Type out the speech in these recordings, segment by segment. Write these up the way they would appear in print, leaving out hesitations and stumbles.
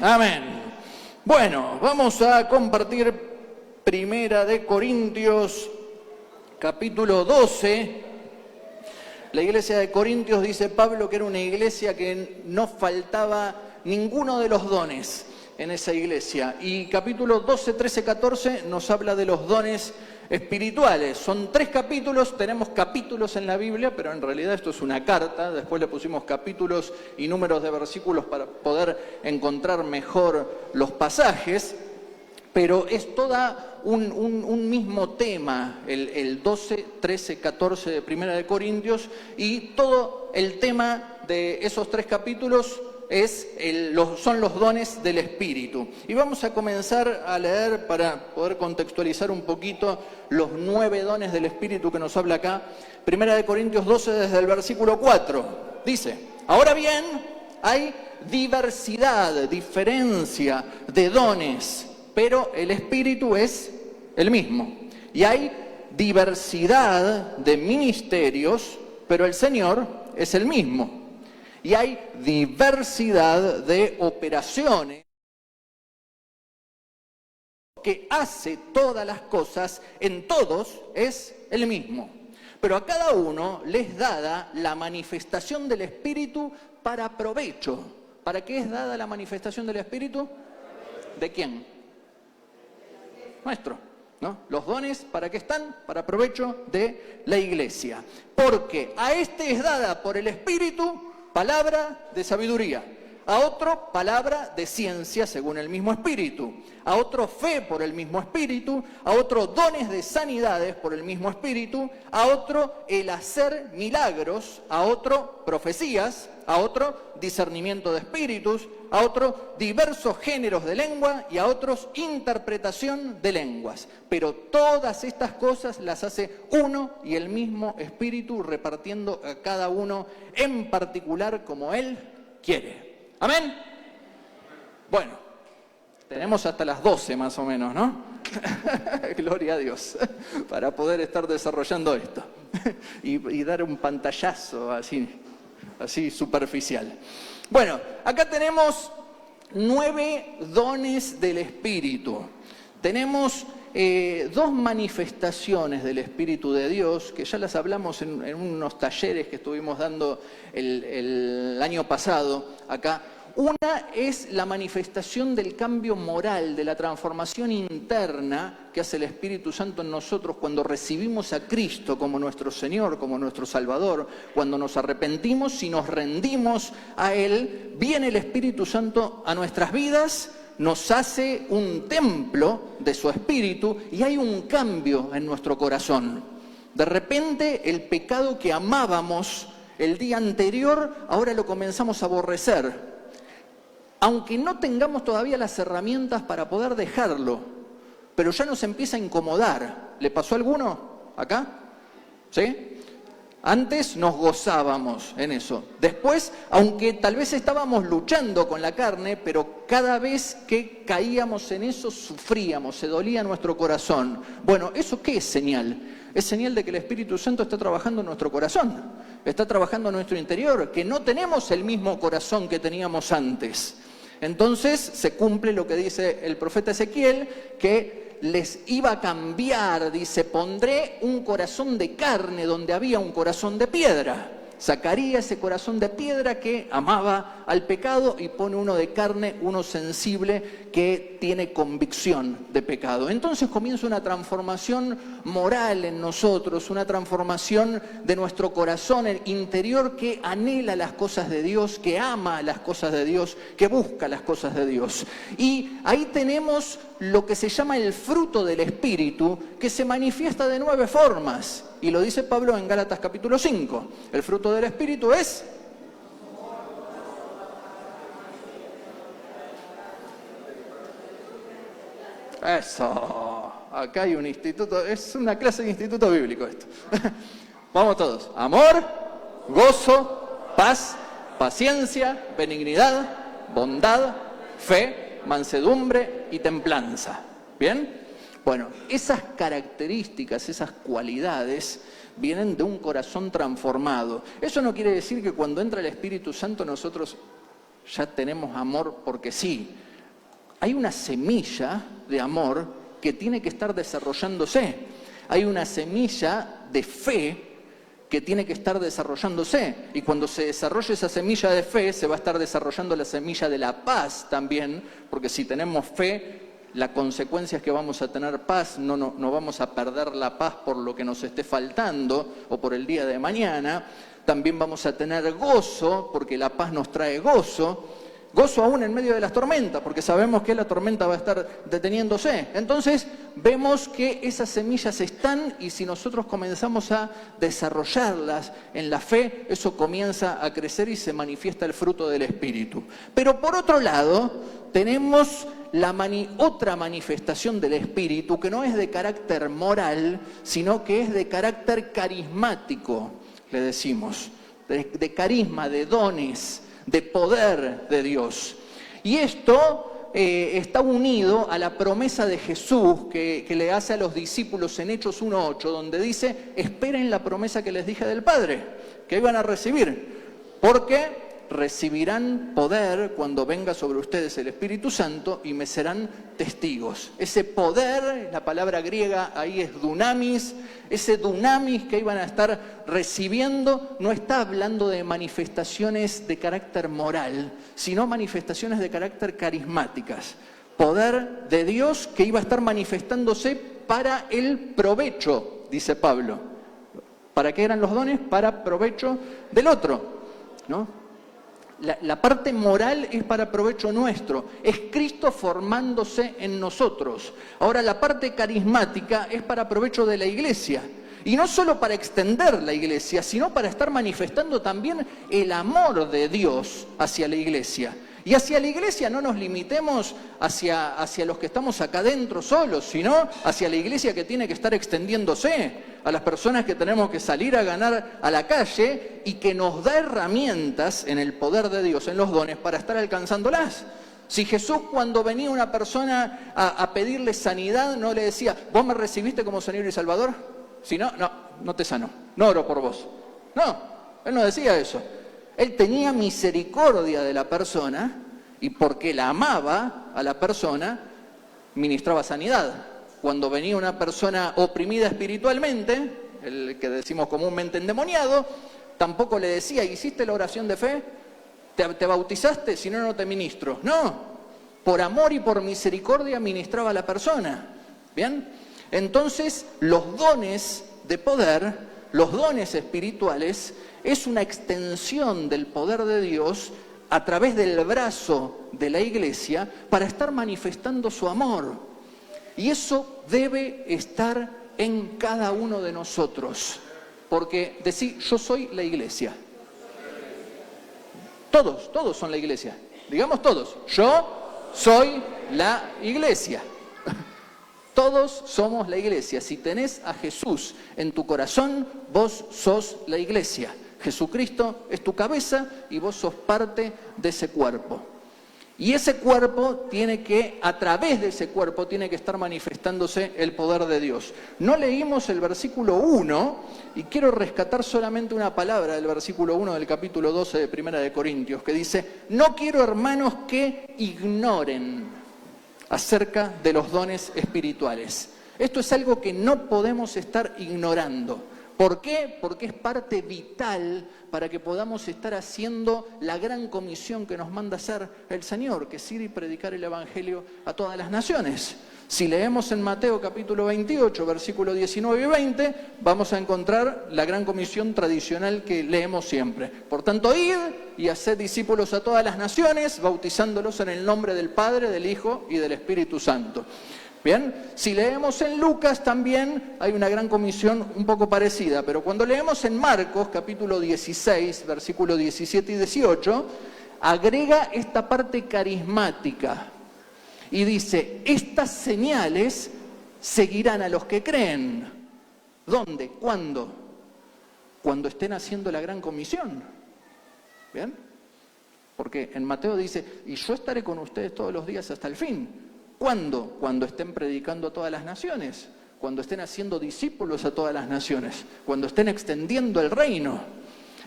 Amén. Bueno, vamos a compartir Primera de Corintios, capítulo 12. La iglesia de Corintios, dice Pablo, que era una iglesia que no faltaba ninguno de los dones en esa iglesia. Y capítulo 12, 13, 14 nos habla de los dones espirituales. Son 3 capítulos, tenemos capítulos en la Biblia, pero en realidad esto es una carta. Después le pusimos capítulos y números de versículos para poder encontrar mejor los pasajes. Pero es toda un mismo tema, el 12, 13, 14 de Primera de Corintios, y todo el tema de esos 3 capítulos son los dones del Espíritu. Y vamos a comenzar a leer para poder contextualizar un poquito los 9 dones del Espíritu que nos habla acá. Primera de Corintios 12 desde el versículo 4. Dice: ahora bien, hay diversidad, diferencia de dones, pero el Espíritu es el mismo. Y hay diversidad de ministerios, pero el Señor es el mismo. Y hay diversidad de operaciones que hace todas las cosas, en todos es el mismo. Pero a cada uno les dada la manifestación del Espíritu para provecho. ¿Para qué es dada la manifestación del Espíritu? ¿De quién? Nuestro, ¿no? Los dones, ¿para qué están? Para provecho de la iglesia. Porque a este es dada por el Espíritu palabra de sabiduría, a otro palabra de ciencia según el mismo Espíritu, a otro fe por el mismo Espíritu, a otro dones de sanidades por el mismo Espíritu, a otro el hacer milagros, a otro profecías, a otro discernimiento de espíritus, a otro diversos géneros de lengua y a otros interpretación de lenguas. Pero todas estas cosas las hace uno y el mismo Espíritu, repartiendo a cada uno en particular como Él quiere. ¿Amén? Bueno, tenemos hasta las 12 más o menos, ¿no? Gloria a Dios, para poder estar desarrollando esto y dar un pantallazo así superficial. Bueno, acá tenemos 9 dones del Espíritu. Tenemos 2 manifestaciones del Espíritu de Dios, que ya las hablamos en unos talleres que estuvimos dando el año pasado acá. Una es la manifestación del cambio moral, de la transformación interna que hace el Espíritu Santo en nosotros cuando recibimos a Cristo como nuestro Señor, como nuestro Salvador. Cuando nos arrepentimos y nos rendimos a Él, viene el Espíritu Santo a nuestras vidas, nos hace un templo de su Espíritu y hay un cambio en nuestro corazón. De repente el pecado que amábamos el día anterior, ahora lo comenzamos a aborrecer. Aunque no tengamos todavía las herramientas para poder dejarlo, pero ya nos empieza a incomodar. ¿Le pasó a alguno acá? ¿Sí? Antes nos gozábamos en eso. Después, aunque tal vez estábamos luchando con la carne, pero cada vez que caíamos en eso, sufríamos, se dolía nuestro corazón. Bueno, ¿eso qué es señal? Es señal de que el Espíritu Santo está trabajando en nuestro corazón, está trabajando en nuestro interior, que no tenemos el mismo corazón que teníamos antes. Entonces se cumple lo que dice el profeta Ezequiel, que les iba a cambiar, dice, pondré un corazón de carne donde había un corazón de piedra. Sacaría ese corazón de piedra que amaba al pecado y pone uno de carne, uno sensible que tiene convicción de pecado. Entonces comienza una transformación moral en nosotros, una transformación de nuestro corazón interior que anhela las cosas de Dios, que ama las cosas de Dios, que busca las cosas de Dios. Y ahí tenemos lo que se llama el fruto del Espíritu, que se manifiesta de 9 formas. Y lo dice Pablo en Gálatas capítulo 5. El fruto del Espíritu es... Eso. Acá hay un instituto, es una clase de instituto bíblico esto. Vamos todos. Amor, gozo, paz, paciencia, benignidad, bondad, fe, mansedumbre y templanza. ¿Bien? Bueno, esas características, esas cualidades vienen de un corazón transformado. Eso no quiere decir que cuando entra el Espíritu Santo nosotros ya tenemos amor porque sí. hay una semilla de amor que tiene que estar desarrollándose. Hay una semilla de fe que tiene que estar desarrollándose. Y cuando se desarrolle esa semilla de fe, se va a estar desarrollando la semilla de la paz también, porque si tenemos fe, la consecuencia es que vamos a tener paz, no vamos a perder la paz por lo que nos esté faltando o por el día de mañana. También vamos a tener gozo, porque la paz nos trae gozo. Gozo aún en medio de las tormentas, porque sabemos que la tormenta va a estar deteniéndose. Entonces, vemos que esas semillas están y si nosotros comenzamos a desarrollarlas en la fe, eso comienza a crecer y se manifiesta el fruto del Espíritu. Pero por otro lado, tenemos otra manifestación del Espíritu que no es de carácter moral, sino que es de carácter carismático, le decimos, de carisma, de dones, de poder de Dios. Y esto está unido a la promesa de Jesús que le hace a los discípulos en Hechos 1:8, donde dice: esperen la promesa que les dije del Padre, que iban a recibir, porque recibirán poder cuando venga sobre ustedes el Espíritu Santo y me serán testigos. Ese poder, la palabra griega ahí es dunamis, ese dunamis que iban a estar recibiendo no está hablando de manifestaciones de carácter moral, sino manifestaciones de carácter carismáticas. Poder de Dios que iba a estar manifestándose para el provecho, dice Pablo. ¿Para qué eran los dones? Para provecho del otro, ¿no? La parte moral es para provecho nuestro, es Cristo formándose en nosotros. Ahora la parte carismática es para provecho de la iglesia. Y no solo para extender la iglesia, sino para estar manifestando también el amor de Dios hacia la iglesia. Y hacia la iglesia no nos limitemos hacia los que estamos acá adentro solos, sino hacia la iglesia que tiene que estar extendiéndose, a las personas que tenemos que salir a ganar a la calle y que nos da herramientas en el poder de Dios, en los dones, para estar alcanzándolas. Si Jesús cuando venía una persona a pedirle sanidad no le decía: ¿vos me recibiste como Señor y Salvador? Si no, no te sano, no oro por vos. No, Él no decía eso. Él tenía misericordia de la persona y porque la amaba a la persona, ministraba sanidad. Cuando venía una persona oprimida espiritualmente, el que decimos comúnmente endemoniado, tampoco le decía: ¿hiciste la oración de fe? ¿Te bautizaste? Si no, no te ministro. No, por amor y por misericordia ministraba a la persona. ¿Bien? Entonces, los dones de poder, los dones espirituales, es una extensión del poder de Dios a través del brazo de la iglesia para estar manifestando su amor. Y eso debe estar en cada uno de nosotros. Porque decir: yo soy la iglesia. Todos son la iglesia. Digamos todos: yo soy la iglesia. Todos somos la iglesia. Si tenés a Jesús en tu corazón, vos sos la iglesia. Jesucristo es tu cabeza y vos sos parte de ese cuerpo. Y ese cuerpo a través de ese cuerpo tiene que estar manifestándose el poder de Dios. No leímos el versículo 1 y quiero rescatar solamente una palabra del versículo 1 del capítulo 12 de 1 de Corintios, que dice: no quiero, hermanos, que ignoren acerca de los dones espirituales. Esto es algo que no podemos estar ignorando. ¿Por qué? Porque es parte vital para que podamos estar haciendo la gran comisión que nos manda hacer el Señor, que es ir y predicar el Evangelio a todas las naciones. Si leemos en Mateo capítulo 28, versículo 19 y 20, vamos a encontrar la gran comisión tradicional que leemos siempre. Por tanto, id y haced discípulos a todas las naciones, bautizándolos en el nombre del Padre, del Hijo y del Espíritu Santo. Bien, si leemos en Lucas también hay una gran comisión un poco parecida, pero cuando leemos en Marcos capítulo 16, versículos 17 y 18, agrega esta parte carismática y dice: estas señales seguirán a los que creen. ¿Dónde? ¿Cuándo? Cuando estén haciendo la gran comisión. ¿Bien? Porque en Mateo dice: y yo estaré con ustedes todos los días hasta el fin. ¿Cuándo? Cuando estén predicando a todas las naciones, cuando estén haciendo discípulos a todas las naciones, cuando estén extendiendo el reino.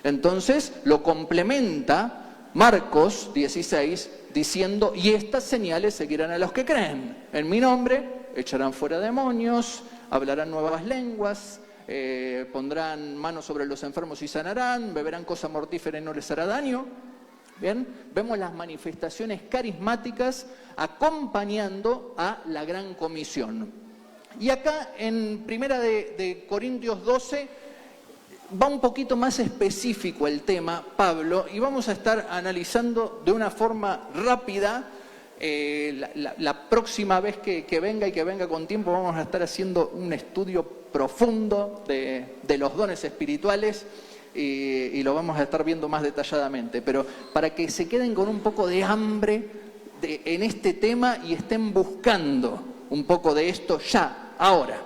Entonces lo complementa Marcos 16, diciendo, y estas señales seguirán a los que creen. En mi nombre echarán fuera demonios, hablarán nuevas lenguas, pondrán manos sobre los enfermos y sanarán, beberán cosa mortífera y no les hará daño. Bien, vemos las manifestaciones carismáticas acompañando a la gran comisión. Y acá en Primera de Corintios 12 va un poquito más específico el tema, Pablo, y vamos a estar analizando de una forma rápida. La próxima vez que venga y que venga con tiempo vamos a estar haciendo un estudio profundo de los dones espirituales y lo vamos a estar viendo más detalladamente, pero para que se queden con un poco de hambre en este tema y estén buscando un poco de esto ya, ahora.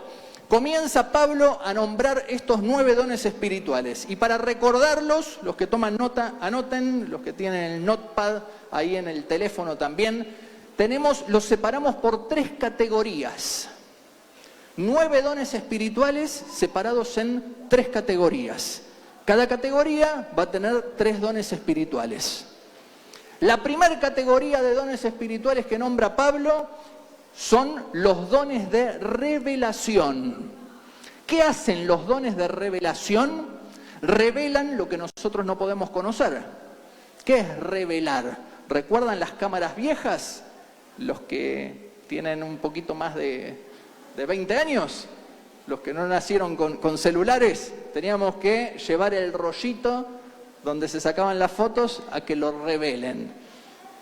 Comienza Pablo a nombrar estos 9 dones espirituales y para recordarlos, los que toman nota, anoten, los que tienen el notepad ahí en el teléfono también, los separamos por 3 categorías. 9 dones espirituales separados en 3 categorías. Cada categoría va a tener 3 dones espirituales. La primera categoría de dones espirituales que nombra Pablo son los dones de revelación. ¿Qué hacen los dones de revelación? Revelan lo que nosotros no podemos conocer. ¿Qué es revelar? ¿Recuerdan las cámaras viejas? Los que tienen un poquito más de 20 años, los que no nacieron con celulares, teníamos que llevar el rollito donde se sacaban las fotos a que lo revelen.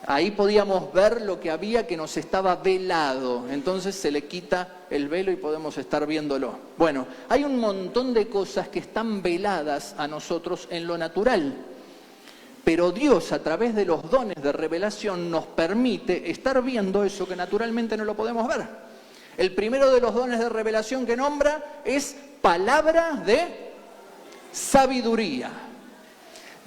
Ahí podíamos ver lo que había que nos estaba velado, entonces se le quita el velo y podemos estar viéndolo. Bueno, hay un montón de cosas que están veladas a nosotros en lo natural, pero Dios a través de los dones de revelación nos permite estar viendo eso que naturalmente no lo podemos ver. El primero de los dones de revelación que nombra es palabra de sabiduría.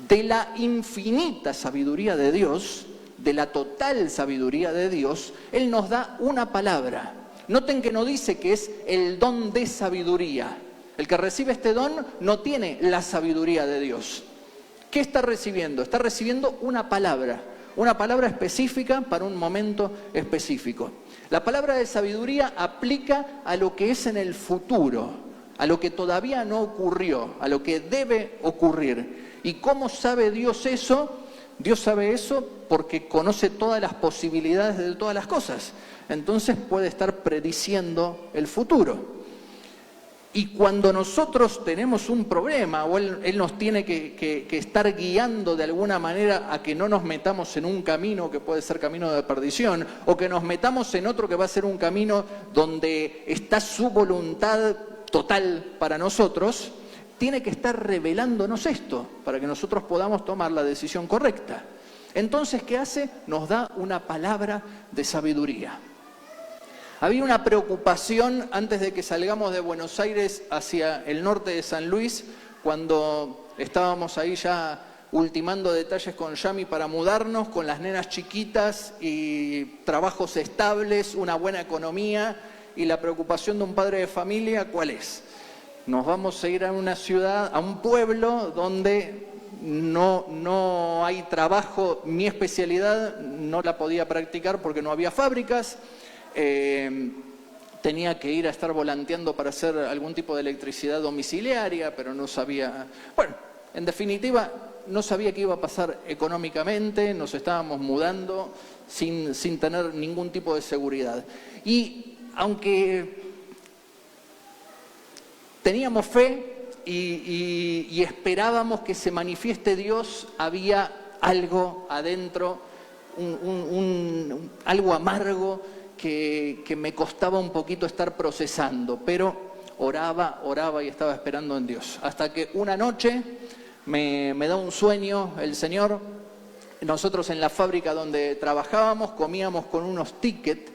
De la infinita sabiduría de Dios, de la total sabiduría de Dios, Él nos da una palabra. Noten que no dice que es el don de sabiduría. El que recibe este don no tiene la sabiduría de Dios. ¿Qué está recibiendo? Está recibiendo una palabra específica para un momento específico. La palabra de sabiduría aplica a lo que es en el futuro, a lo que todavía no ocurrió, a lo que debe ocurrir. ¿Y cómo sabe Dios eso? Dios sabe eso porque conoce todas las posibilidades de todas las cosas. Entonces puede estar prediciendo el futuro. Y cuando nosotros tenemos un problema o Él nos tiene que estar guiando de alguna manera a que no nos metamos en un camino que puede ser camino de perdición o que nos metamos en otro que va a ser un camino donde está su voluntad total para nosotros, tiene que estar revelándonos esto para que nosotros podamos tomar la decisión correcta. Entonces, ¿qué hace? Nos da una palabra de sabiduría. Había una preocupación antes de que salgamos de Buenos Aires hacia el norte de San Luis, cuando estábamos ahí ya ultimando detalles con Yami para mudarnos, con las nenas chiquitas y trabajos estables, una buena economía, y la preocupación de un padre de familia, ¿cuál es? Nos vamos a ir a una ciudad, a un pueblo donde no hay trabajo. Mi especialidad no la podía practicar porque no había fábricas. Tenía que ir a estar volanteando para hacer algún tipo de electricidad domiciliaria, pero no sabía. Bueno, en definitiva, no sabía qué iba a pasar económicamente, nos estábamos mudando sin tener ningún tipo de seguridad. Y aunque teníamos fe y esperábamos que se manifieste Dios, había algo adentro, algo amargo, que me costaba un poquito estar procesando, pero oraba y estaba esperando en Dios. Hasta que una noche me da un sueño el Señor. Nosotros en la fábrica donde trabajábamos comíamos con unos tickets,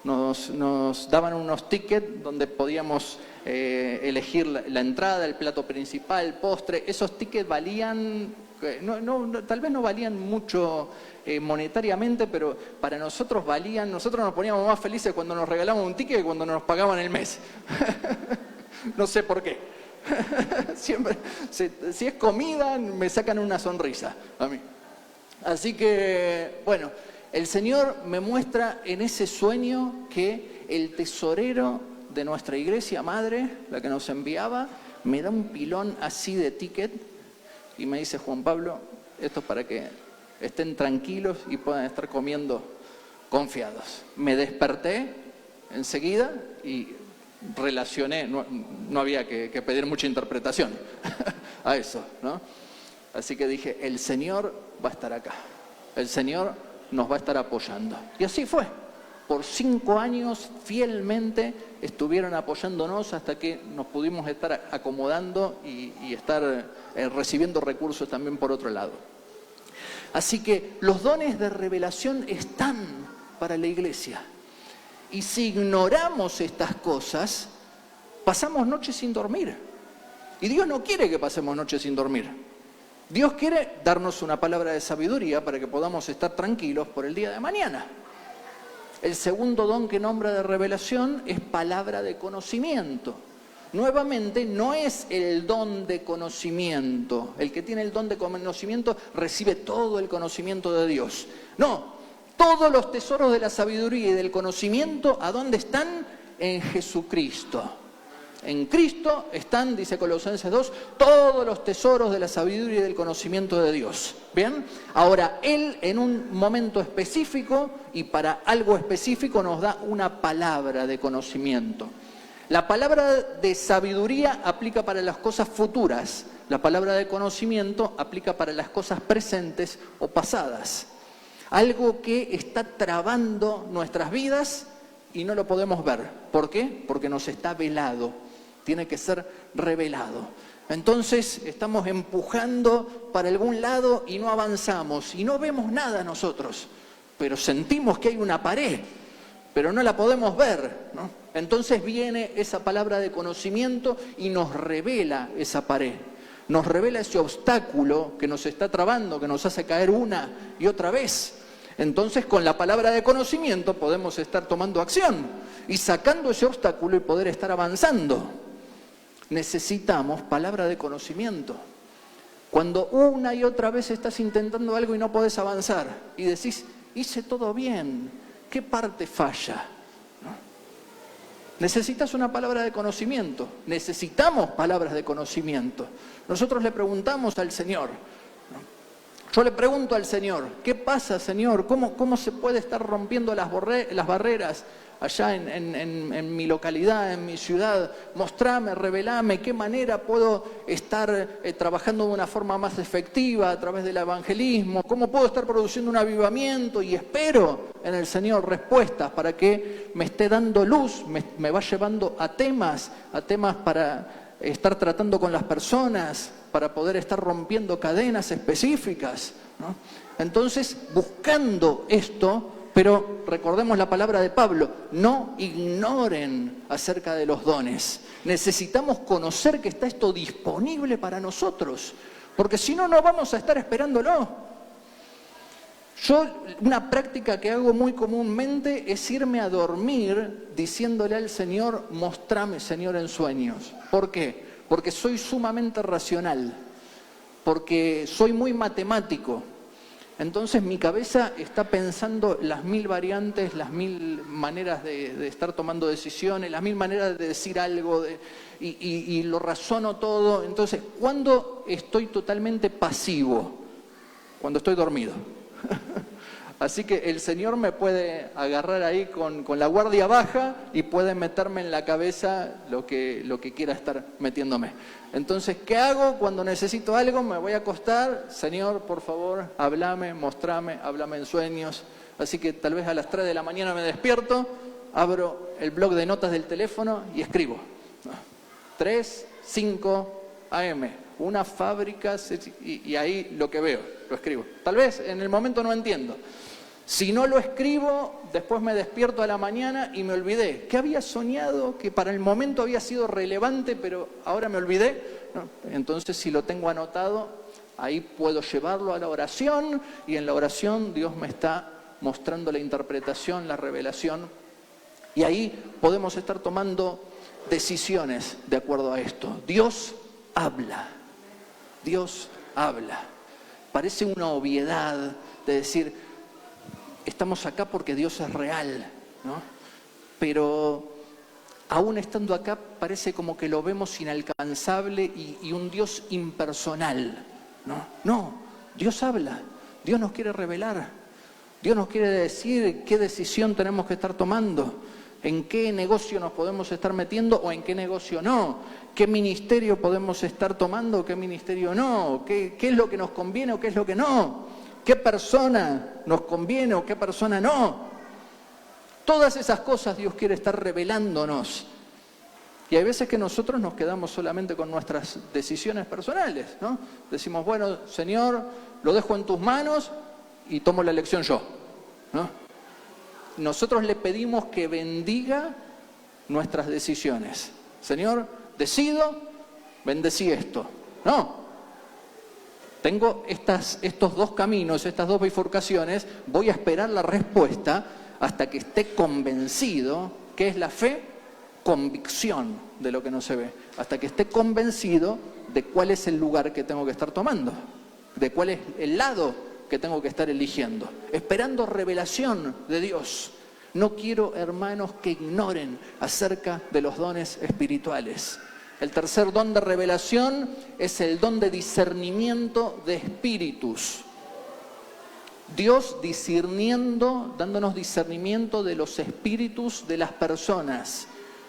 nos daban unos tickets donde podíamos elegir la entrada, el plato principal, el postre. Esos tickets valían, tal vez no valían mucho monetariamente, pero para nosotros valían. Nosotros nos poníamos más felices cuando nos regalaban un ticket que cuando nos pagaban el mes. No sé por qué. Siempre, si es comida, me sacan una sonrisa a mí. Así que, bueno, El Señor me muestra en ese sueño que el tesorero de nuestra iglesia madre, la que nos enviaba, me da un pilón así de ticket y me dice: Juan Pablo, esto es para que estén tranquilos y puedan estar comiendo confiados. Me desperté enseguida y relacioné, no había que pedir mucha interpretación a eso, ¿no? Así que dije, el Señor va a estar acá, el Señor nos va a estar apoyando. Y así fue. Por 5 años fielmente estuvieron apoyándonos hasta que nos pudimos estar acomodando y estar recibiendo recursos también por otro lado. Así que los dones de revelación están para la iglesia. Y si ignoramos estas cosas, pasamos noches sin dormir. Y Dios no quiere que pasemos noches sin dormir. Dios quiere darnos una palabra de sabiduría para que podamos estar tranquilos por el día de mañana. El segundo don que nombra de revelación es palabra de conocimiento. Nuevamente, no es el don de conocimiento. El que tiene el don de conocimiento recibe todo el conocimiento de Dios. No, todos los tesoros de la sabiduría y del conocimiento, ¿a dónde están? En Jesucristo. En Cristo están, dice Colosenses 2, todos los tesoros de la sabiduría y del conocimiento de Dios. ¿Bien? Ahora, Él en un momento específico y para algo específico nos da una palabra de conocimiento. La palabra de sabiduría aplica para las cosas futuras. La palabra de conocimiento aplica para las cosas presentes o pasadas. Algo que está trabando nuestras vidas y no lo podemos ver. ¿Por qué? Porque nos está velado. Tiene que ser revelado. Entonces estamos empujando para algún lado y no avanzamos. Y no vemos nada nosotros. Pero sentimos que hay una pared. Pero no la podemos ver, ¿no? Entonces viene esa palabra de conocimiento y nos revela esa pared. Nos revela ese obstáculo que nos está trabando, que nos hace caer una y otra vez. Entonces con la palabra de conocimiento podemos estar tomando acción y sacando ese obstáculo y poder estar avanzando. Necesitamos palabra de conocimiento. Cuando una y otra vez estás intentando algo y no podés avanzar y decís, hice todo bien, ¿qué parte falla? ¿No? Necesitas una palabra de conocimiento. Necesitamos palabras de conocimiento. Nosotros le preguntamos al Señor. Yo le pregunto al Señor, ¿qué pasa, Señor? ¿Cómo se puede estar rompiendo las barreras allá en mi localidad, en mi ciudad? Mostrame, revelame, ¿qué manera puedo estar trabajando de una forma más efectiva a través del evangelismo? ¿Cómo puedo estar produciendo un avivamiento? Y espero en el Señor respuestas para que me esté dando luz, me va llevando a temas para estar tratando con las personas, para poder estar rompiendo cadenas específicas, ¿no? Entonces, buscando esto, pero recordemos la palabra de Pablo, no ignoren acerca de los dones. Necesitamos conocer que está esto disponible para nosotros, porque si no, no vamos a estar esperándolo. Yo, una práctica que hago muy comúnmente es irme a dormir diciéndole al Señor, mostrame, Señor, en sueños. ¿Por qué? Porque soy sumamente racional, porque soy muy matemático. Entonces mi cabeza está pensando las 1000 variantes, las 1000 maneras de estar tomando decisiones, las 1000 maneras de decir algo, y lo razono todo. Entonces, ¿cuándo estoy totalmente pasivo? Cuando estoy dormido. Así que el Señor me puede agarrar ahí con la guardia baja y puede meterme en la cabeza lo que quiera estar metiéndome. Entonces, ¿qué hago cuando necesito algo? Me voy a acostar. Señor, por favor, háblame, mostrame, háblame en sueños. Así que tal vez a las 3 de la mañana me despierto, abro el blog de notas del teléfono y escribo. 3:05 AM. Una fábrica, y ahí lo que veo, lo escribo. Tal vez en el momento no entiendo. Si no lo escribo, después me despierto a la mañana y me olvidé. ¿Qué había soñado que para el momento había sido relevante, pero ahora me olvidé? No. Entonces, si lo tengo anotado, ahí puedo llevarlo a la oración, y en la oración Dios me está mostrando la interpretación, la revelación, y ahí podemos estar tomando decisiones de acuerdo a esto. Dios habla. Dios habla. Parece una obviedad de decir, estamos acá porque Dios es real, ¿no? Pero aún estando acá parece como que lo vemos inalcanzable y un Dios impersonal, ¿no? No, Dios habla, Dios nos quiere revelar, Dios nos quiere decir qué decisión tenemos que estar tomando, en qué negocio nos podemos estar metiendo o en qué negocio no, qué ministerio podemos estar tomando o qué ministerio no, qué es lo que nos conviene o qué es lo que no, qué persona nos conviene o qué persona no. Todas esas cosas Dios quiere estar revelándonos. Y hay veces que nosotros nos quedamos solamente con nuestras decisiones personales, ¿no? Decimos, bueno, Señor, lo dejo en tus manos y tomo la elección yo, ¿no? Nosotros le pedimos que bendiga nuestras decisiones. Señor, decido, bendecí esto. No. Tengo estos dos caminos, estas dos bifurcaciones, voy a esperar la respuesta hasta que esté convencido. ¿Qué es la fe? Convicción de lo que no se ve. Hasta que esté convencido de cuál es el lugar que tengo que estar tomando, de cuál es el lado que tengo que estar eligiendo, esperando revelación de Dios. No quiero, hermanos, que ignoren acerca de los dones espirituales. El tercer don de revelación es el don de discernimiento de espíritus. Dios discerniendo, dándonos discernimiento de los espíritus de las personas.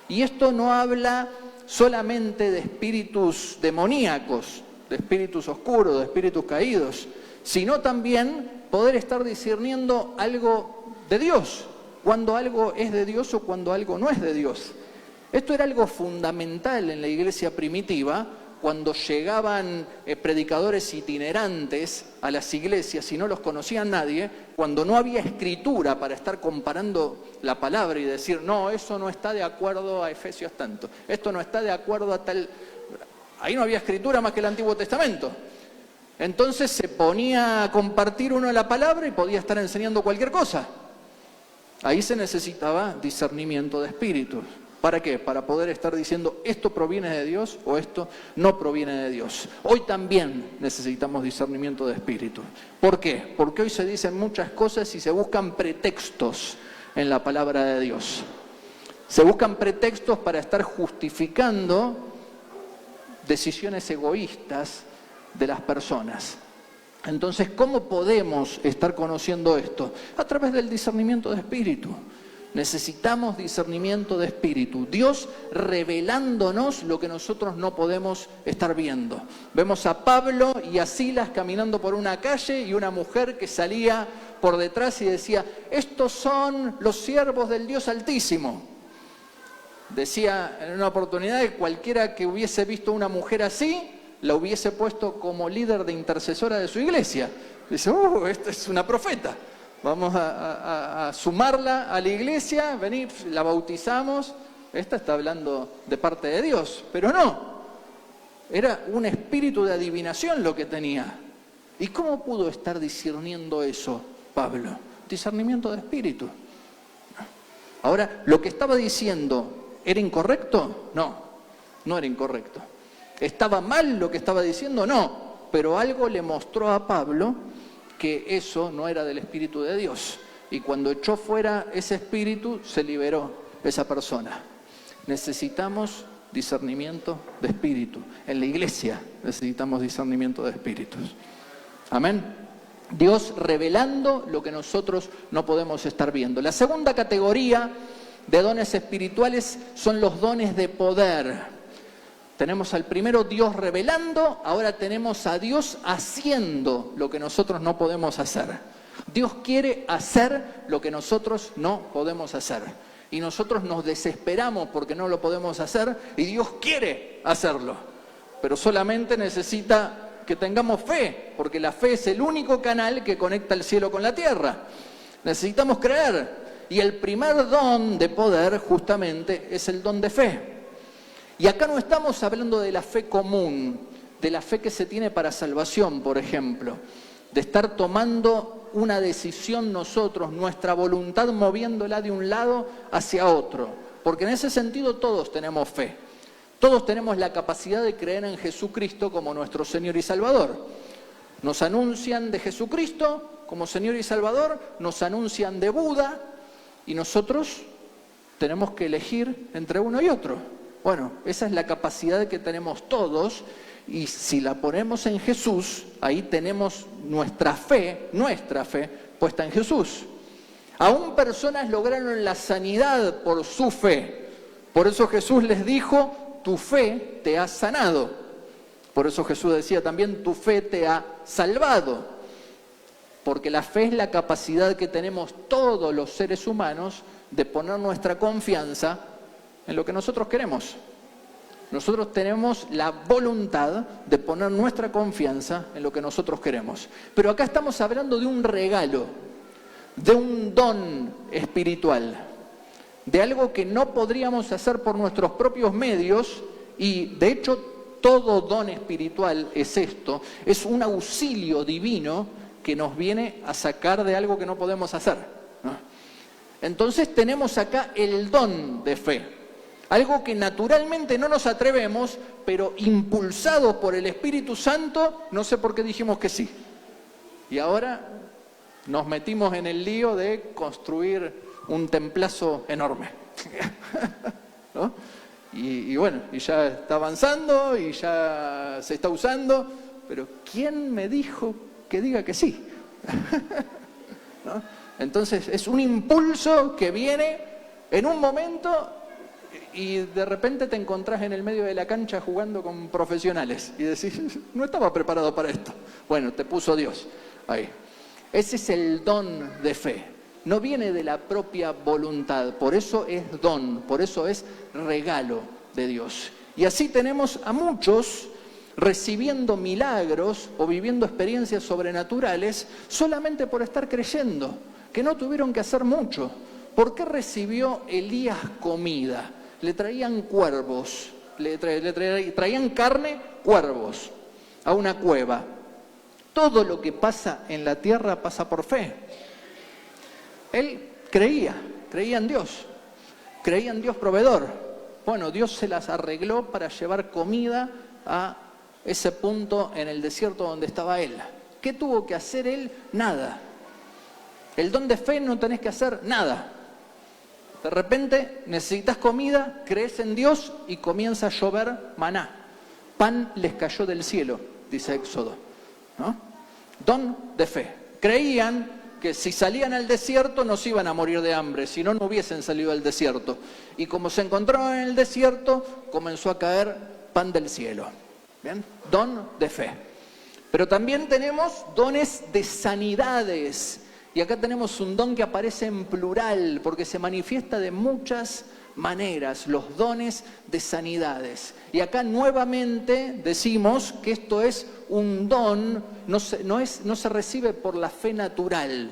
Y esto no habla solamente de espíritus demoníacos, de espíritus oscuros, de espíritus caídos, sino también poder estar discerniendo algo de Dios, cuando algo es de Dios o cuando algo no es de Dios. Esto era algo fundamental en la iglesia primitiva, cuando llegaban predicadores itinerantes a las iglesias y no los conocía nadie, cuando no había escritura para estar comparando la palabra y decir, no, eso no está de acuerdo a Efesios tanto, esto no está de acuerdo a tal... Ahí no había escritura más que el Antiguo Testamento. Entonces se ponía a compartir uno la palabra y podía estar enseñando cualquier cosa. Ahí se necesitaba discernimiento de espíritus. ¿Para qué? Para poder estar diciendo esto proviene de Dios o esto no proviene de Dios. Hoy también necesitamos discernimiento de espíritu. ¿Por qué? Porque hoy se dicen muchas cosas y se buscan pretextos en la palabra de Dios. Se buscan pretextos para estar justificando decisiones egoístas de las personas. Entonces, ¿cómo podemos estar conociendo esto? A través del discernimiento de espíritu. Necesitamos discernimiento de espíritu. Dios revelándonos lo que nosotros no podemos estar viendo. Vemos a Pablo y a Silas caminando por una calle y una mujer que salía por detrás y decía, estos son los siervos del Dios Altísimo. Decía en una oportunidad que cualquiera que hubiese visto una mujer así, la hubiese puesto como líder de intercesora de su iglesia. Dice, esta es una profeta. Vamos a sumarla a la iglesia, vení, la bautizamos. Esta está hablando de parte de Dios, pero no. Era un espíritu de adivinación lo que tenía. ¿Y cómo pudo estar discerniendo eso, Pablo? Discernimiento de espíritu. Ahora, ¿lo que estaba diciendo era incorrecto? No, no era incorrecto. ¿Estaba mal lo que estaba diciendo? No, pero algo le mostró a Pablo que eso no era del Espíritu de Dios. Y cuando echó fuera ese espíritu, se liberó esa persona. Necesitamos discernimiento de espíritu. En la iglesia necesitamos discernimiento de espíritus. Amén. Dios revelando lo que nosotros no podemos estar viendo. La segunda categoría de dones espirituales son los dones de poder. Tenemos al primero Dios revelando, ahora tenemos a Dios haciendo lo que nosotros no podemos hacer. Dios quiere hacer lo que nosotros no podemos hacer. Y nosotros nos desesperamos porque no lo podemos hacer y Dios quiere hacerlo. Pero solamente necesita que tengamos fe, porque la fe es el único canal que conecta el cielo con la tierra. Necesitamos creer. Y el primer don de poder justamente es el don de fe. Y acá no estamos hablando de la fe común, de la fe que se tiene para salvación, por ejemplo, de estar tomando una decisión nosotros, nuestra voluntad moviéndola de un lado hacia otro, porque en ese sentido todos tenemos fe, todos tenemos la capacidad de creer en Jesucristo como nuestro Señor y Salvador. Nos anuncian de Jesucristo, como Señor y Salvador, nos anuncian de Buda y nosotros tenemos que elegir entre uno y otro. Bueno, esa es la capacidad que tenemos todos y si la ponemos en Jesús, ahí tenemos nuestra fe puesta en Jesús. Aún personas lograron la sanidad por su fe. Por eso Jesús les dijo, tu fe te ha sanado. Por eso Jesús decía también, tu fe te ha salvado. Porque la fe es la capacidad que tenemos todos los seres humanos de poner nuestra confianza en lo que nosotros queremos. Nosotros tenemos la voluntad de poner nuestra confianza en lo que nosotros queremos. Pero acá estamos hablando de un regalo, de un don espiritual, de algo que no podríamos hacer por nuestros propios medios y de hecho todo don espiritual es esto, es un auxilio divino que nos viene a sacar de algo que no podemos hacer, ¿no? Entonces tenemos acá el don de fe, algo que naturalmente no nos atrevemos, pero impulsados por el Espíritu Santo, no sé por qué dijimos que sí. Y ahora nos metimos en el lío de construir un templazo enorme, ¿no? Y bueno, y ya está avanzando y ya se está usando, pero ¿quién me dijo que diga que sí? ¿No? Entonces es un impulso que viene en un momento y de repente te encontrás en el medio de la cancha jugando con profesionales y decís, no estaba preparado para esto. Bueno, te puso Dios ahí. Ese es el don de fe. No viene de la propia voluntad, por eso es don, por eso es regalo de Dios. Y así tenemos a muchos recibiendo milagros o viviendo experiencias sobrenaturales solamente por estar creyendo, que no tuvieron que hacer mucho. ¿Por qué recibió Elías comida? Le traían cuervos, traían carne, cuervos, a una cueva. Todo lo que pasa en la tierra pasa por fe. Él creía en Dios proveedor. Bueno, Dios se las arregló para llevar comida a ese punto en el desierto donde estaba él. ¿Qué tuvo que hacer él? Nada. El don de fe no tenés que hacer nada. De repente necesitas comida, crees en Dios y comienza a llover maná. Pan les cayó del cielo, dice Éxodo, ¿no? Don de fe. Creían que si salían al desierto no se iban a morir de hambre, si no, no hubiesen salido al desierto. Y como se encontraron en el desierto, comenzó a caer pan del cielo. ¿Bien? Don de fe. Pero también tenemos dones de sanidades. Y acá tenemos un don que aparece en plural, porque se manifiesta de muchas maneras, los dones de sanidades. Y acá nuevamente decimos que esto es un don, no se recibe por la fe natural.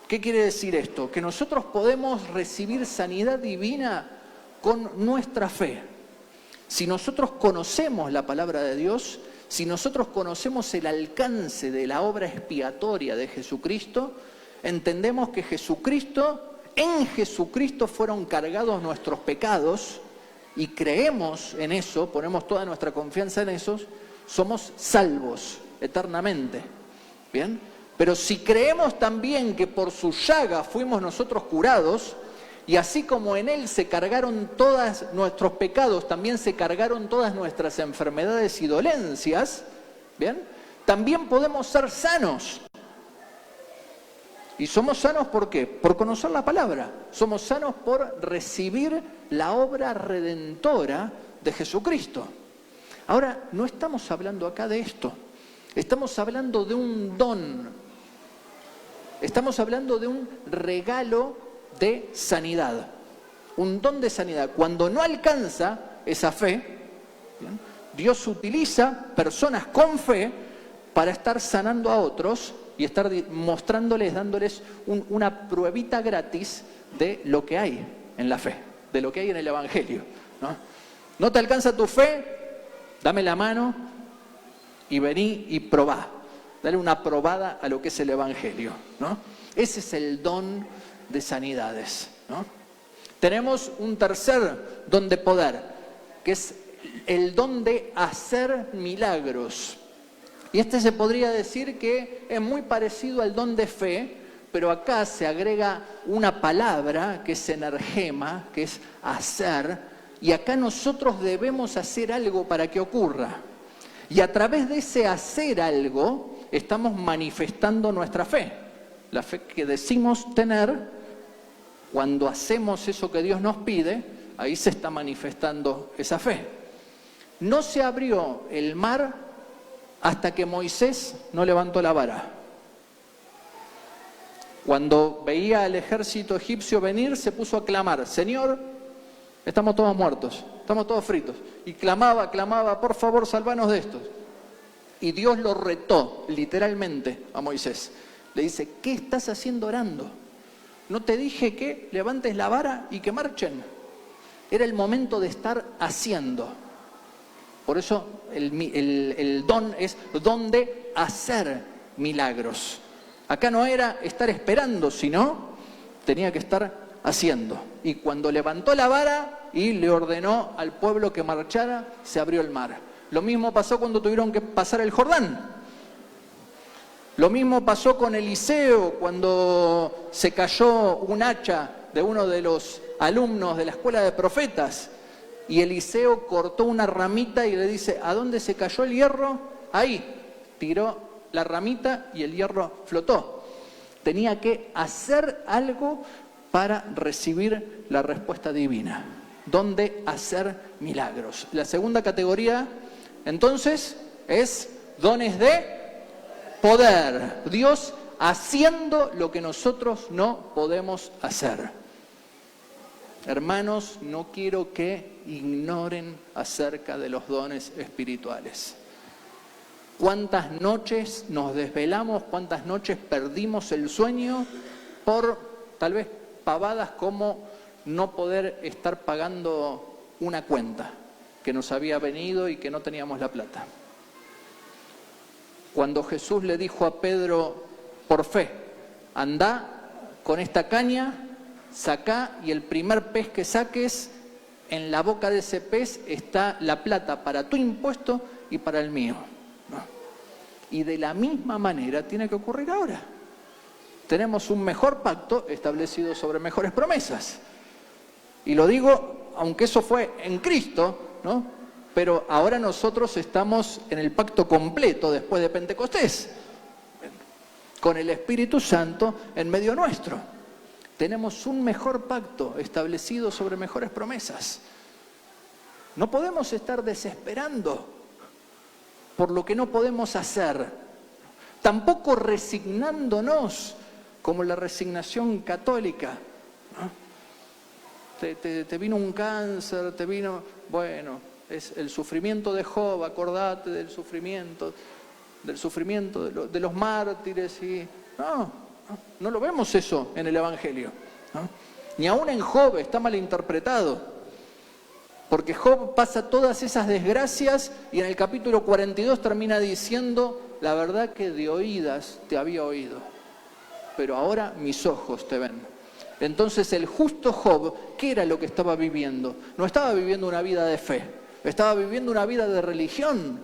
¿Qué quiere decir esto? Que nosotros podemos recibir sanidad divina con nuestra fe. Si nosotros conocemos la palabra de Dios, si nosotros conocemos el alcance de la obra expiatoria de Jesucristo, entendemos que en Jesucristo fueron cargados nuestros pecados y creemos en eso, ponemos toda nuestra confianza en eso, somos salvos eternamente. ¿Bien? Pero si creemos también que por su llaga fuimos nosotros curados, y así como en Él se cargaron todos nuestros pecados, también se cargaron todas nuestras enfermedades y dolencias, ¿bien? También podemos ser sanos. ¿Y somos sanos por qué? Por conocer la palabra. Somos sanos por recibir la obra redentora de Jesucristo. Ahora, no estamos hablando acá de esto. Estamos hablando de un don. Estamos hablando de un regalo de sanidad. Un don de sanidad. Cuando no alcanza esa fe, ¿bien? Dios utiliza personas con fe para estar sanando a otros y estar mostrándoles, dándoles una pruebita gratis de lo que hay en la fe, de lo que hay en el Evangelio, ¿no? ¿No te alcanza tu fe? Dame la mano y vení y probá. Dale una probada a lo que es el Evangelio, ¿no? Ese es el don de sanidades, ¿no? Tenemos un tercer don de poder, que es el don de hacer milagros. Y este se podría decir que es muy parecido al don de fe, pero acá se agrega una palabra que es energema, que es hacer, y acá nosotros debemos hacer algo para que ocurra. Y a través de ese hacer algo, estamos manifestando nuestra fe. La fe que decimos tener, cuando hacemos eso que Dios nos pide, ahí se está manifestando esa fe. No se abrió el mar hasta que Moisés no levantó la vara. Cuando veía al ejército egipcio venir, se puso a clamar: Señor, estamos todos muertos, estamos todos fritos. Y clamaba, por favor, salvanos de estos. Y Dios lo retó, literalmente, a Moisés. Le dice: ¿qué estás haciendo orando? ¿No te dije que levantes la vara y que marchen? Era el momento de estar haciendo. Por eso el don es don de hacer milagros. Acá no era estar esperando, sino tenía que estar haciendo. Y cuando levantó la vara y le ordenó al pueblo que marchara, se abrió el mar. Lo mismo pasó cuando tuvieron que pasar el Jordán. Lo mismo pasó con Eliseo cuando se cayó un hacha de uno de los alumnos de la escuela de profetas. Y Eliseo cortó una ramita y le dice: ¿a dónde se cayó el hierro? Ahí. Tiró la ramita y el hierro flotó. Tenía que hacer algo para recibir la respuesta divina. Donde hacer milagros. La segunda categoría, entonces, es dones de poder. Dios haciendo lo que nosotros no podemos hacer. Hermanos, no quiero que ignoren acerca de los dones espirituales. ¿Cuántas noches nos desvelamos? ¿Cuántas noches perdimos el sueño por tal vez pavadas como no poder estar pagando una cuenta que nos había venido y que no teníamos la plata? Cuando Jesús le dijo a Pedro, por fe, andá con esta caña, sacá, y el primer pez que saques, en la boca de ese pez está la plata para tu impuesto y para el mío. ¿No? Y de la misma manera tiene que ocurrir ahora. Tenemos un mejor pacto establecido sobre mejores promesas. Y lo digo, aunque eso fue en Cristo, ¿no? Pero ahora nosotros estamos en el pacto completo después de Pentecostés, con el Espíritu Santo en medio nuestro. Tenemos un mejor pacto establecido sobre mejores promesas. No podemos estar desesperando por lo que no podemos hacer, tampoco resignándonos como la resignación católica, ¿no? Te vino un cáncer, bueno, es el sufrimiento de Job, acordate del sufrimiento de los mártires. Y no lo vemos eso en el Evangelio, ¿no? Ni aún en Job, está mal interpretado. Porque Job pasa todas esas desgracias y en el capítulo 42 termina diciendo: la verdad que de oídas te había oído, pero ahora mis ojos te ven. Entonces el justo Job, ¿qué era lo que estaba viviendo? No estaba viviendo una vida de fe, estaba viviendo una vida de religión.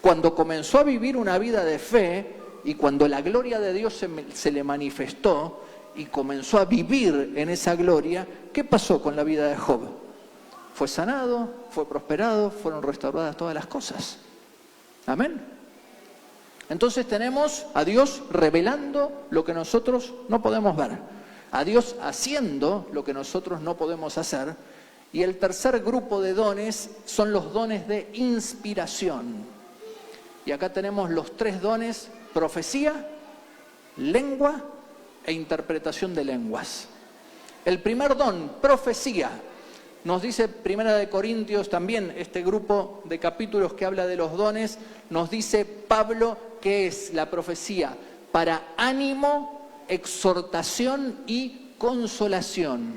Cuando comenzó a vivir una vida de fe y cuando la gloria de Dios se le manifestó y comenzó a vivir en esa gloria, ¿qué pasó con la vida de Job? Fue sanado, fue prosperado, fueron restauradas todas las cosas. Amén. Entonces tenemos a Dios revelando lo que nosotros no podemos ver, a Dios haciendo lo que nosotros no podemos hacer. Y el tercer grupo de dones son los dones de inspiración. Y acá tenemos los tres dones: profecía, lengua e interpretación de lenguas. El primer don, profecía. Nos dice Primera de Corintios, también este grupo de capítulos que habla de los dones, nos dice Pablo que es la profecía para ánimo, exhortación y consolación.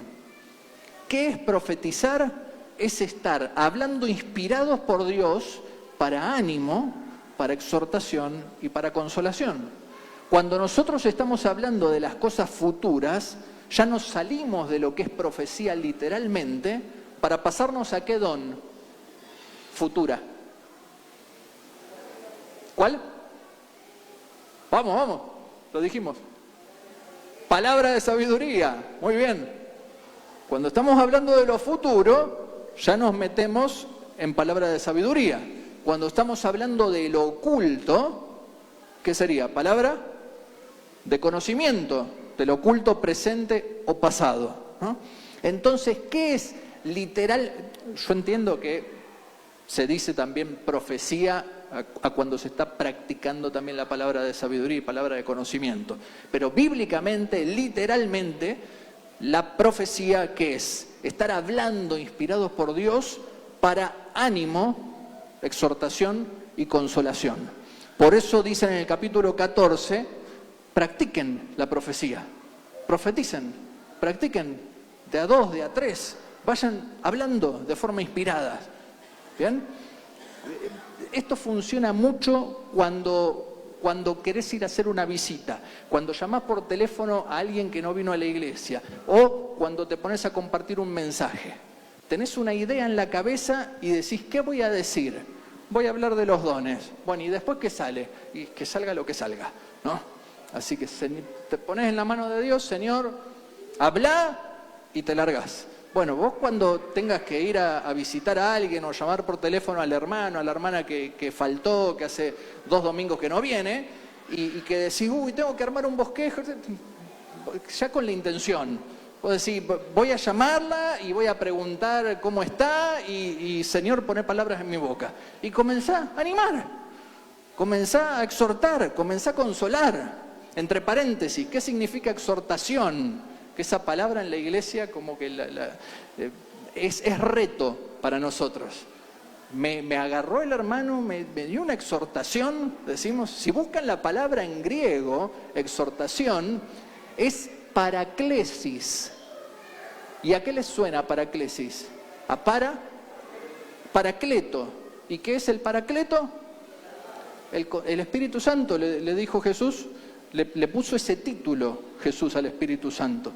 ¿Qué es profetizar? Es estar hablando inspirados por Dios para ánimo, para exhortación y para consolación. Cuando nosotros estamos hablando de las cosas futuras, ya nos salimos de lo que es profecía literalmente para pasarnos a qué don? Futura. ¿Cuál? Vamos, lo dijimos. Palabra de sabiduría, muy bien. Cuando estamos hablando de lo futuro, ya nos metemos en palabra de sabiduría. Cuando estamos hablando de lo oculto, ¿qué sería? Palabra de conocimiento, del oculto presente o pasado, ¿no? Entonces, ¿qué es literal? Yo entiendo que se dice también profecía a cuando se está practicando también la palabra de sabiduría y palabra de conocimiento. Pero bíblicamente, literalmente, la profecía, ¿qué es? Estar hablando inspirados por Dios para ánimo, exhortación y consolación. Por eso dice en el capítulo 14, practiquen la profecía, profeticen, practiquen de a 2, de a 3, vayan hablando de forma inspirada. ¿Bien? Esto funciona mucho cuando querés ir a hacer una visita, cuando llamás por teléfono a alguien que no vino a la iglesia o cuando te pones a compartir un mensaje. Tenés una idea en la cabeza y decís, ¿qué voy a decir? Voy a hablar de los dones. Bueno, ¿y después qué sale? Y que salga lo que salga, ¿no? Así que te pones en la mano de Dios, Señor, habla y te largás. Bueno, vos cuando tengas que ir a visitar a alguien o llamar por teléfono al hermano, a la hermana que faltó, que hace 2 domingos que no viene, y que decís, uy, tengo que armar un bosquejo, ya con la intención. Vos decís, voy a llamarla y voy a preguntar cómo está y Señor, poné palabras en mi boca. Y comenzá a animar, comenzá a exhortar, comenzá a consolar. Entre paréntesis, ¿qué significa exhortación? Que esa palabra en la iglesia como que es reto para nosotros. Me agarró el hermano, me dio una exhortación, decimos, si buscan la palabra en griego, exhortación, es paraklesis. ¿Y a qué les suena paraklesis? A paracleto. ¿Y qué es el paracleto? El Espíritu Santo, le dijo Jesús. Le puso ese título Jesús al Espíritu Santo.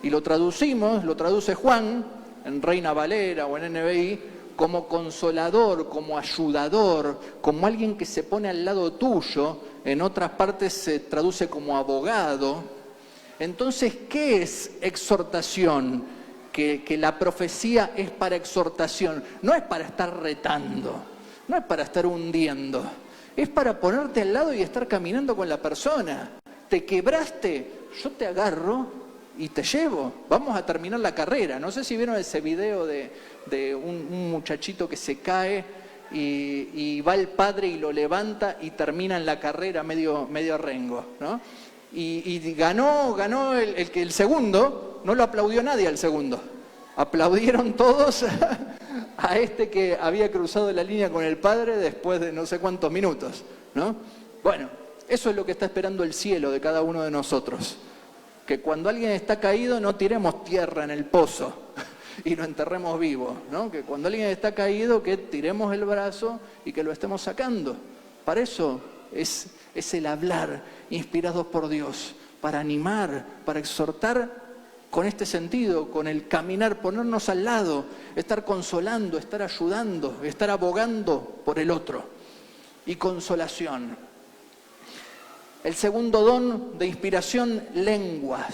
Y lo traduce Juan, en Reina Valera o en NBI, como consolador, como ayudador, como alguien que se pone al lado tuyo. En otras partes se traduce como abogado. Entonces, ¿qué es exhortación? Que la profecía es para exhortación. No es para estar retando, no es para estar hundiendo. Es para ponerte al lado y estar caminando con la persona. Te quebraste, yo te agarro y te llevo. Vamos a terminar la carrera. No sé si vieron ese video de un muchachito que se cae y va el padre y lo levanta y terminan la carrera medio rengo, ¿no? Y ganó el segundo, no lo aplaudió nadie al segundo. Aplaudieron todos a este que había cruzado la línea con el Padre después de no sé cuántos minutos, ¿no? Bueno, eso es lo que está esperando el cielo de cada uno de nosotros. Que cuando alguien está caído no tiremos tierra en el pozo y lo enterremos vivo, ¿no? Que cuando alguien está caído que tiremos el brazo y que lo estemos sacando. Para eso es el hablar inspirados por Dios, para animar, para exhortar con este sentido, con el caminar, ponernos al lado, estar consolando, estar ayudando, estar abogando por el otro. Y consolación. El segundo don de inspiración, lenguas.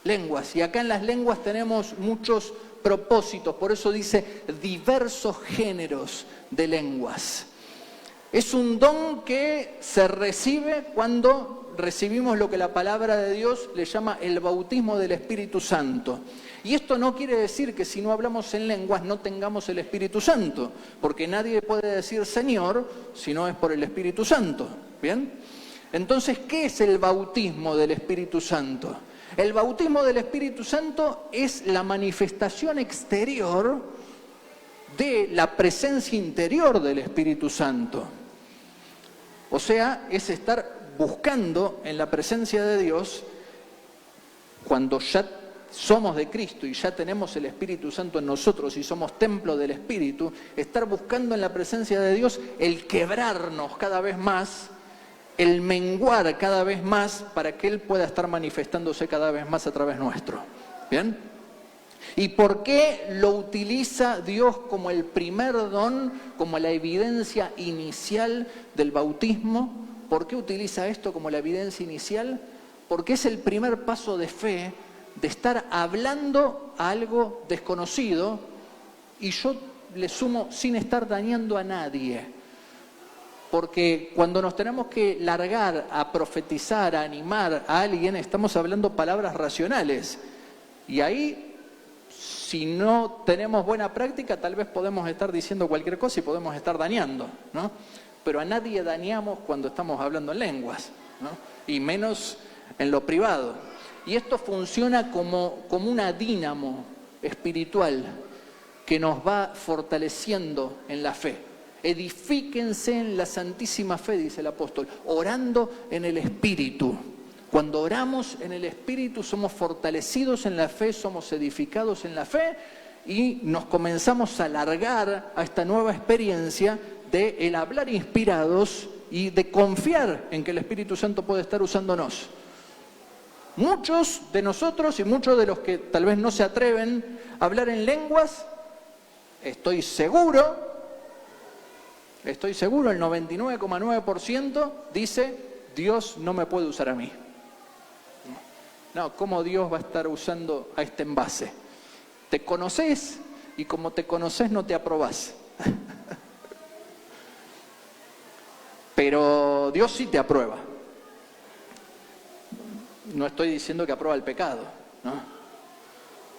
Lenguas. Y acá en las lenguas tenemos muchos propósitos, por eso dice diversos géneros de lenguas. Es un don que se recibe cuando recibimos lo que la palabra de Dios le llama el bautismo del Espíritu Santo. Y esto no quiere decir que si no hablamos en lenguas no tengamos el Espíritu Santo, porque nadie puede decir Señor si no es por el Espíritu Santo. ¿Bien? Entonces, ¿qué es el bautismo del Espíritu Santo? El bautismo del Espíritu Santo es la manifestación exterior de la presencia interior del Espíritu Santo. O sea, es estar buscando en la presencia de Dios, cuando ya somos de Cristo y ya tenemos el Espíritu Santo en nosotros y somos templo del Espíritu, estar buscando en la presencia de Dios el quebrarnos cada vez más, el menguar cada vez más para que Él pueda estar manifestándose cada vez más a través nuestro. ¿Bien? ¿Y por qué lo utiliza Dios como el primer don, como la evidencia inicial del bautismo? ¿Por qué utiliza esto como la evidencia inicial? Porque es el primer paso de fe, de estar hablando a algo desconocido, y yo le sumo, sin estar dañando a nadie. Porque cuando nos tenemos que largar a profetizar, a animar a alguien, estamos hablando palabras racionales. Y ahí, si no tenemos buena práctica, tal vez podemos estar diciendo cualquier cosa y podemos estar dañando, ¿no? Pero a nadie dañamos cuando estamos hablando en lenguas, ¿no? Y menos en lo privado. Y esto funciona como una dínamo espiritual que nos va fortaleciendo en la fe. Edifíquense en la santísima fe, dice el apóstol, orando en el Espíritu. Cuando oramos en el Espíritu somos fortalecidos en la fe, somos edificados en la fe y nos comenzamos a alargar a esta nueva experiencia de el hablar inspirados y de confiar en que el Espíritu Santo puede estar usándonos. Muchos de nosotros y muchos de los que tal vez no se atreven a hablar en lenguas, estoy seguro, el 99,9% dice, Dios no me puede usar a mí. No, ¿cómo Dios va a estar usando a este envase? Te conoces y como te conoces no te aprobás. Pero Dios sí te aprueba. No estoy diciendo que aprueba el pecado, ¿no?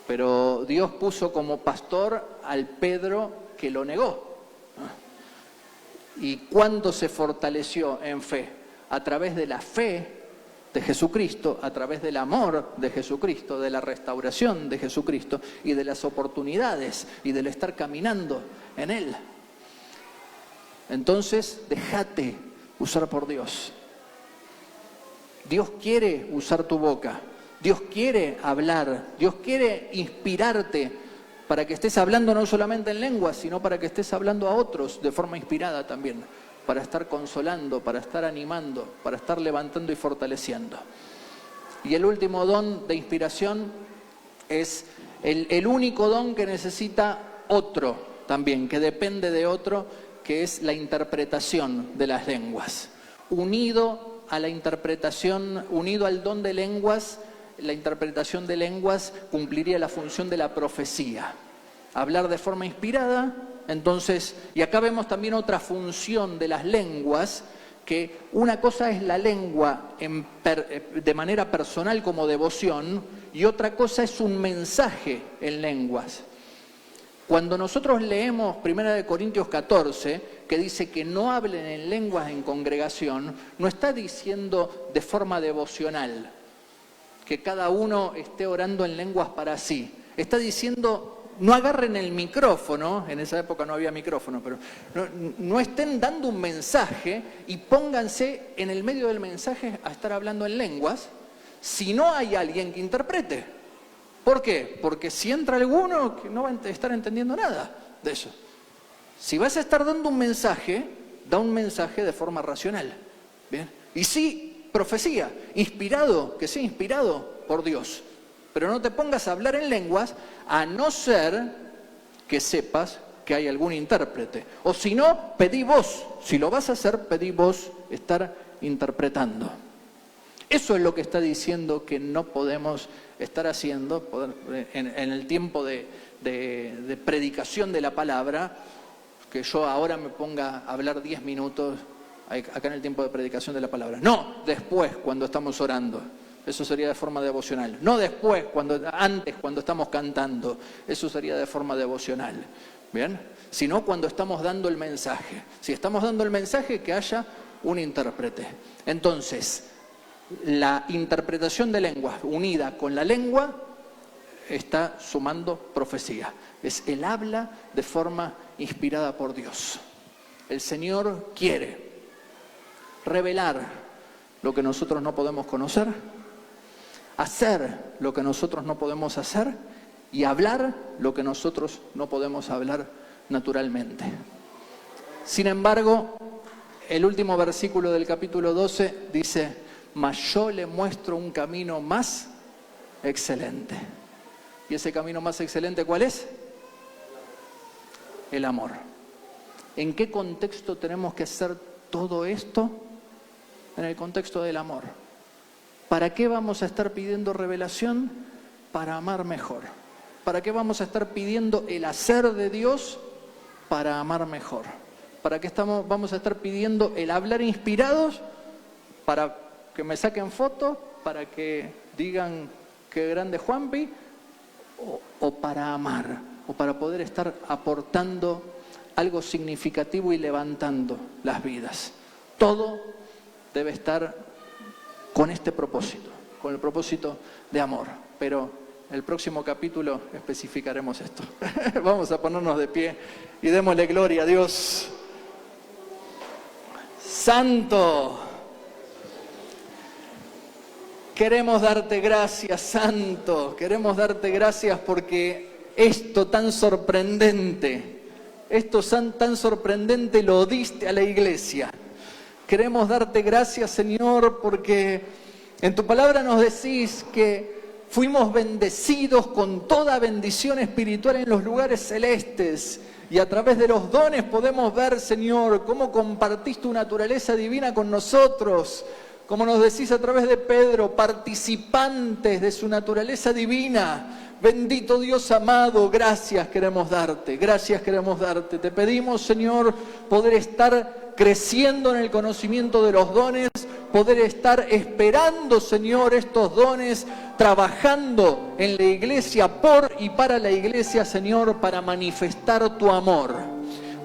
Pero Dios puso como pastor al Pedro que lo negó, ¿no? ¿Y cuándo se fortaleció en fe? A través de la fe de Jesucristo, a través del amor de Jesucristo, de la restauración de Jesucristo y de las oportunidades y del estar caminando en Él. Entonces, déjate usar por Dios. Dios quiere usar tu boca, Dios quiere hablar, Dios quiere inspirarte para que estés hablando no solamente en lenguas, sino para que estés hablando a otros de forma inspirada también, para estar consolando, para estar animando, para estar levantando y fortaleciendo. Y el último don de inspiración es el único don que necesita otro también, que depende de otro, que es la interpretación de las lenguas. Unido a la interpretación, unido al don de lenguas, la interpretación de lenguas cumpliría la función de la profecía. Hablar de forma inspirada, entonces, y acá vemos también otra función de las lenguas, que una cosa es la lengua de manera personal como devoción, y otra cosa es un mensaje en lenguas. Cuando nosotros leemos 1 Corintios 14, que dice que no hablen en lenguas en congregación, no está diciendo de forma devocional, que cada uno esté orando en lenguas para sí. Está diciendo, no agarren el micrófono, en esa época no había micrófono, pero no estén dando un mensaje y pónganse en el medio del mensaje a estar hablando en lenguas, si no hay alguien que interprete. ¿Por qué? Porque si entra alguno que no va a estar entendiendo nada de eso. Si vas a estar dando un mensaje, da un mensaje de forma racional. ¿Bien? Y sí, profecía, inspirado, que sea inspirado por Dios. Pero no te pongas a hablar en lenguas a no ser que sepas que hay algún intérprete. O si no, pedí vos. Si lo vas a hacer, pedí vos estar interpretando. Eso es lo que está diciendo que no podemos estar haciendo en el tiempo de predicación de la palabra, que yo ahora me ponga a hablar 10 minutos acá en el tiempo de predicación de la palabra. No, después, cuando estamos orando. Eso sería de forma devocional. No después, antes, cuando estamos cantando. Eso sería de forma devocional. ¿Bien? Sino cuando estamos dando el mensaje. Si estamos dando el mensaje, que haya un intérprete. Entonces, la interpretación de lenguas unida con la lengua está sumando profecía. Es el habla de forma inspirada por Dios. El Señor quiere revelar lo que nosotros no podemos conocer, hacer lo que nosotros no podemos hacer y hablar lo que nosotros no podemos hablar naturalmente. Sin embargo, el último versículo del capítulo 12 dice: mas yo le muestro un camino más excelente. ¿Y ese camino más excelente cuál es? El amor. ¿En qué contexto tenemos que hacer todo esto? En el contexto del amor. ¿Para qué vamos a estar pidiendo revelación? Para amar mejor. ¿Para qué vamos a estar pidiendo el hacer de Dios? Para amar mejor. ¿Para qué vamos a estar pidiendo el hablar inspirados? Para que me saquen fotos, para que digan qué grande Juanpi, o para amar, o para poder estar aportando algo significativo y levantando las vidas. Todo debe estar con este propósito, con el propósito de amor. Pero el próximo capítulo especificaremos esto. Vamos a ponernos de pie y démosle gloria a Dios. Santo. Queremos darte gracias, Santo. Queremos darte gracias porque esto tan sorprendente lo diste a la iglesia. Queremos darte gracias, Señor, porque en tu palabra nos decís que fuimos bendecidos con toda bendición espiritual en los lugares celestes. Y a través de los dones podemos ver, Señor, cómo compartís tu naturaleza divina con nosotros. Como nos decís a través de Pedro, participantes de su naturaleza divina. Bendito Dios amado, gracias queremos darte, gracias queremos darte. Te pedimos, Señor, poder estar creciendo en el conocimiento de los dones, poder estar esperando, Señor, estos dones, trabajando en la iglesia, por y para la iglesia, Señor, para manifestar tu amor,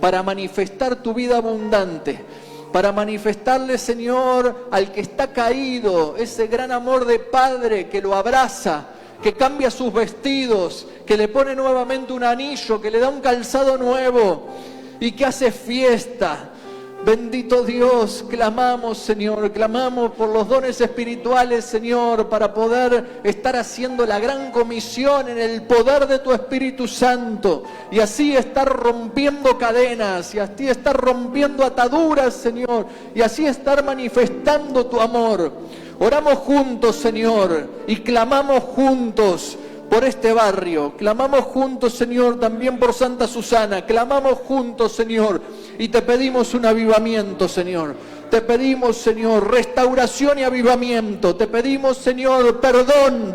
para manifestar tu vida abundante, para manifestarle, Señor, al que está caído, ese gran amor de Padre que lo abraza, que cambia sus vestidos, que le pone nuevamente un anillo, que le da un calzado nuevo y que hace fiesta. Bendito Dios, clamamos, Señor, clamamos por los dones espirituales, Señor, para poder estar haciendo la gran comisión en el poder de tu Espíritu Santo y así estar rompiendo cadenas y así estar rompiendo ataduras, Señor, y así estar manifestando tu amor. Oramos juntos, Señor, y clamamos juntos por este barrio, clamamos juntos, Señor, también por Santa Susana, clamamos juntos, Señor, y te pedimos un avivamiento, Señor. Te pedimos, Señor, restauración y avivamiento. Te pedimos, Señor, perdón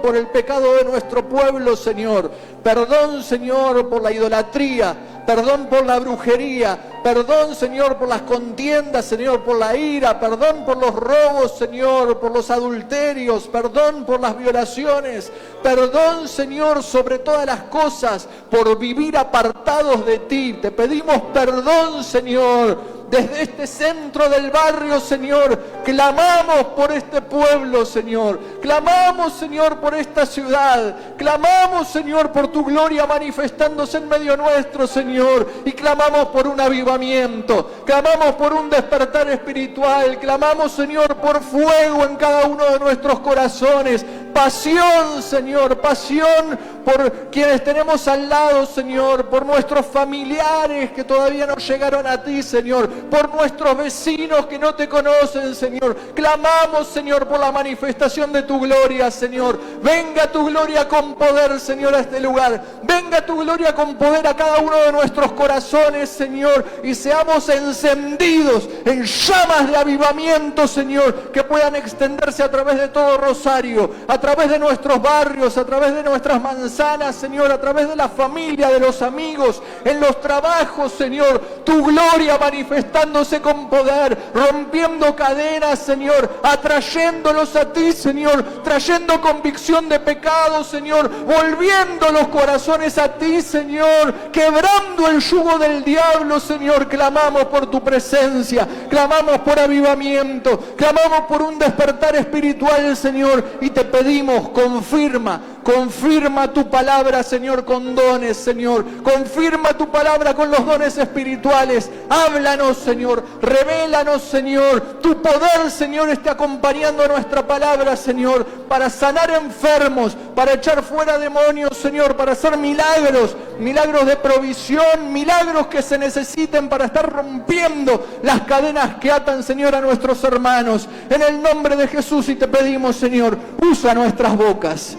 por el pecado de nuestro pueblo, Señor. Perdón, Señor, por la idolatría. Perdón por la brujería. Perdón, Señor, por las contiendas, Señor, por la ira. Perdón por los robos, Señor, por los adulterios. Perdón por las violaciones. Perdón, Señor, sobre todas las cosas, por vivir apartados de ti. Te pedimos perdón, Señor. Desde este centro del barrio, Señor, clamamos por este pueblo, Señor. Clamamos, Señor, por esta ciudad. Clamamos, Señor, por tu gloria manifestándose en medio nuestro, Señor. Y clamamos por un avivamiento. Clamamos por un despertar espiritual. Clamamos, Señor, por fuego en cada uno de nuestros corazones. Pasión, Señor, pasión por quienes tenemos al lado, Señor, por nuestros familiares que todavía no llegaron a ti, Señor, por nuestros vecinos que no te conocen, Señor. Clamamos, Señor, por la manifestación de tu gloria, Señor. Venga tu gloria con poder, Señor, a este lugar. Venga tu gloria con poder a cada uno de nuestros corazones, Señor, y seamos encendidos en llamas de avivamiento, Señor, que puedan extenderse a través de todo Rosario, a través de nuestros barrios, a través de nuestras manzanas, Señor, a través de la familia, de los amigos, en los trabajos, Señor, tu gloria manifestándose con poder, rompiendo cadenas, Señor, atrayéndolos a ti, Señor, trayendo convicción de pecado, Señor, volviendo los corazones a ti, Señor, quebrando el yugo del diablo, Señor. Clamamos por tu presencia, clamamos por avivamiento, clamamos por un despertar espiritual, Señor, y te pedimos, confirma tu palabra, Señor, con dones, Señor. Confirma tu palabra con los dones espirituales. Háblanos, Señor. Revélanos, Señor. Tu poder, Señor, esté acompañando nuestra palabra, Señor, para sanar enfermos, para echar fuera demonios, Señor, para hacer milagros, milagros de provisión, milagros que se necesiten para estar rompiendo las cadenas que atan, Señor, a nuestros hermanos. En el nombre de Jesús, y te pedimos, Señor, usa nuestras bocas,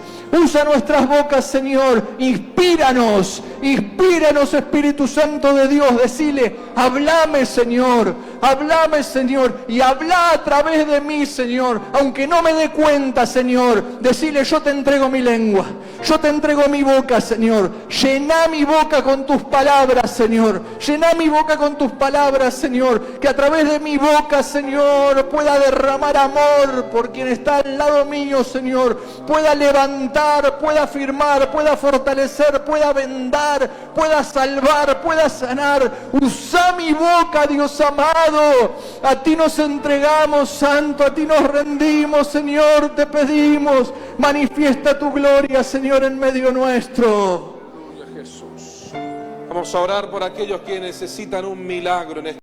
Señor, inspíranos, Espíritu Santo de Dios, decile, háblame, Señor, y habla a través de mí, Señor, aunque no me dé cuenta, Señor, decile, yo te entrego mi lengua, yo te entrego mi boca, Señor, llená mi boca con tus palabras, Señor, llená mi boca con tus palabras, Señor, que a través de mi boca, Señor, pueda derramar amor por quien está al lado mío, Señor, pueda levantar, pueda afirmar, pueda fortalecer, pueda vendar, pueda salvar, pueda sanar. Usa mi boca, Dios amado, a ti nos entregamos, Santo, a ti nos rendimos, Señor, te pedimos, manifiesta tu gloria, Señor, en medio nuestro. Aleluya, Jesús. Vamos a orar por aquellos que necesitan un milagro en este